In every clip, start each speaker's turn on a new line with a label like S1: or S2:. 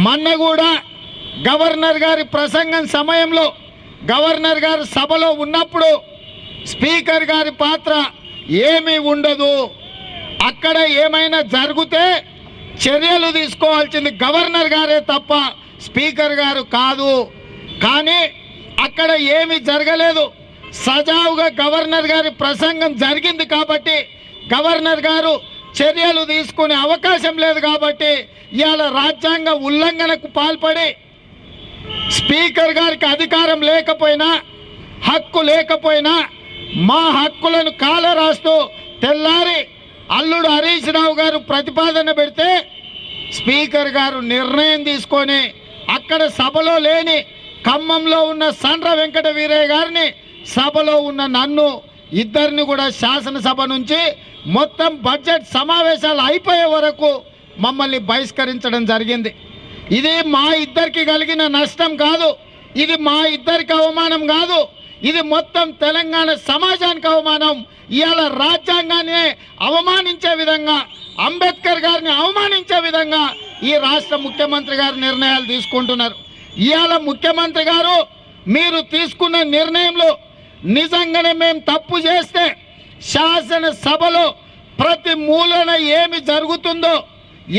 S1: మొన్న కూడా గవర్నర్ గారి ప్రసంగం సమయంలో గవర్నర్ గారు సభలో ఉన్నప్పుడు స్పీకర్ గారి పాత్ర ఏమీ ఉండదు, అక్కడ ఏమైనా జరిగితే చర్యలు తీసుకోవాల్సింది గవర్నర్ గారే తప్ప స్పీకర్ గారు కాదు. కానీ అక్కడ ఏమీ జరగలేదు. సజావుగా గవర్నర్ గారి ప్రసంగం జరిగింది కాబట్టి గవర్నర్ గారు చర్యలు తీసుకునే అవకాశం లేదు కాబట్టి ఇవాళ రాజ్యాంగ ఉల్లంఘనకు పాల్పడి స్పీకర్ గారికి అధికారం లేకపోయినా హక్కు లేకపోయినా మా హక్కులను కాలరాస్తూ తెల్లారి అల్లుడు హరీష్ రావు గారు ప్రతిపాదన పెడితే స్పీకర్ గారు నిర్ణయం తీసుకొని అక్కడ సభలో లేని ఖమ్మంలో ఉన్న సండ్ర వెంకట వీరయ్య గారిని, సభలో ఉన్న నన్ను ఇద్దరిని కూడా శాసనసభ నుంచి మొత్తం బడ్జెట్ సమావేశాలు అయిపోయే వరకు మమ్మల్ని బహిష్కరించడం జరిగింది. ఇది మా ఇద్దరికి కలిగిన నష్టం కాదు, ఇది మా ఇద్దరికి అవమానం కాదు, ఇది మొత్తం తెలంగాణ సమాజానికి అవమానం. ఇవాళ రాజ్యాంగాన్ని అవమానించే విధంగా, అంబేద్కర్ గారిని అవమానించే విధంగా ఈ రాష్ట్ర ముఖ్యమంత్రి గారు నిర్ణయాలు తీసుకుంటున్నారు. ఇవాళ ముఖ్యమంత్రి గారు మీరు తీసుకున్న నిర్ణయంలో నిజంగానే మేము తప్పు చేస్తే శాసనసభలో ప్రతి మూలన ఏమి జరుగుతుందో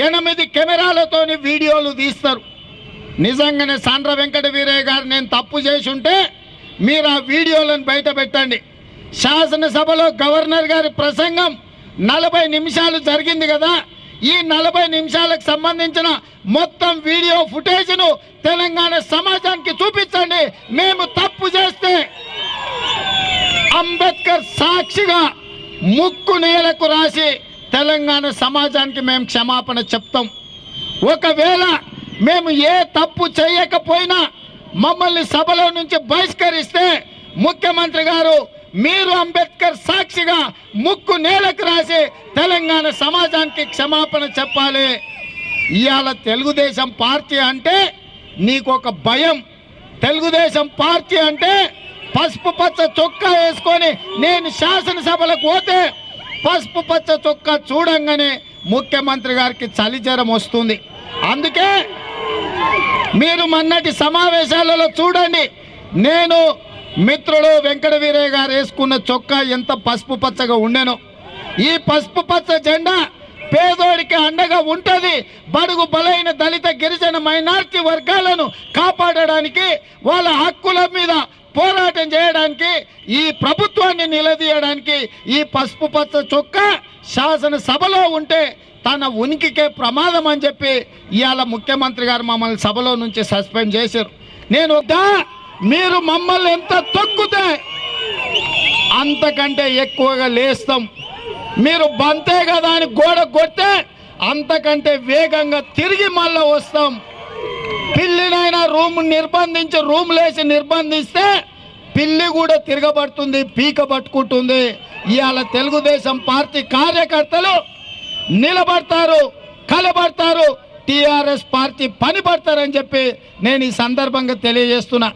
S1: 8 కెమెరాలతోని వీడియోలు తీస్తారు. నిజంగానే సండ్ర వెంకట వీరయ్య గారు నేను తప్పు చేసి ఉంటే మీరు ఆ వీడియోలను బయట పెట్టండి. శాసనసభలో గవర్నర్ గారి ప్రసంగం 40 నిమిషాలు జరిగింది కదా, ఈ 40 నిమిషాలకు సంబంధించిన మొత్తం వీడియో ఫుటేజ్ను తెలంగాణ సమాజానికి చూపించండి. మేము తప్పు చేస్తే అంబేద్కర్ సాక్షిగా ముక్కు నేలకు రాసి తెలంగాణ సమాజానికి మేము క్షమాపణ చెప్తాం. ఒకవేళ మేము ఏ తప్పు చేయకపోయినా మమ్మల్ని సభలో నుంచి బహిష్కరిస్తే ముఖ్యమంత్రి గారు మీరు అంబేద్కర్ సాక్షిగా ముక్కు నేలకు రాసి తెలంగాణ సమాజానికి క్షమాపణ చెప్పాలి. ఇవాళ తెలుగుదేశం పార్టీ అంటే నీకు ఒక భయం. తెలుగుదేశం పార్టీ అంటే పసుపు పచ్చ చొక్కా వేసుకొని నేను శాసనసభలకు పోతే పసుపు పచ్చ చొక్కా చూడంగానే ముఖ్యమంత్రి గారికి చలి జ్వరం వస్తుంది. అందుకే మీరు మొన్నటి సమావేశాలలో చూడండి, నేను మిత్రుడు వెంకట వీరయ్య గారు వేసుకున్న చొక్కా ఎంత పసుపు పచ్చగా ఉండెనో. ఈ పసుపు పచ్చ జెండా పేదోడికి అండగా ఉంటుంది. బడుగు బలైన దళిత గిరిజన మైనారిటీ వర్గాలను కాపాడడానికి, వాళ్ళ హక్కుల మీద పోరాటం చేయడానికి, ఈ ప్రభుత్వాన్ని నిలదీయడానికి ఈ పసుపు పచ్చ చొక్కా శాసనసభలో ఉంటే తన ఉనికికే ప్రమాదం అని చెప్పి ఇవాళ ముఖ్యమంత్రి గారు మమ్మల్ని సభలో నుంచి సస్పెండ్ చేశారు. నేను మీరు మమ్మల్ని ఎంత తొక్కితే అంతకంటే ఎక్కువగా లేస్తాం. మీరు బంతే కదా అని గోడ కొడితే అంతకంటే వేగంగా తిరిగి మళ్ళీ వస్తాం. పిల్లినైనా రూమ్లేసి నిర్బంధిస్తే పిల్లి కూడా తిరగబడుతుంది, పీక పట్టుకుంటుంది. ఇవాళ తెలుగుదేశం పార్టీ కార్యకర్తలు నిలబడతారు, కలబడతారు, టీఆర్ఎస్ పార్టీ పని పడతారని చెప్పి నేను ఈ సందర్భంగా తెలియజేస్తున్నా.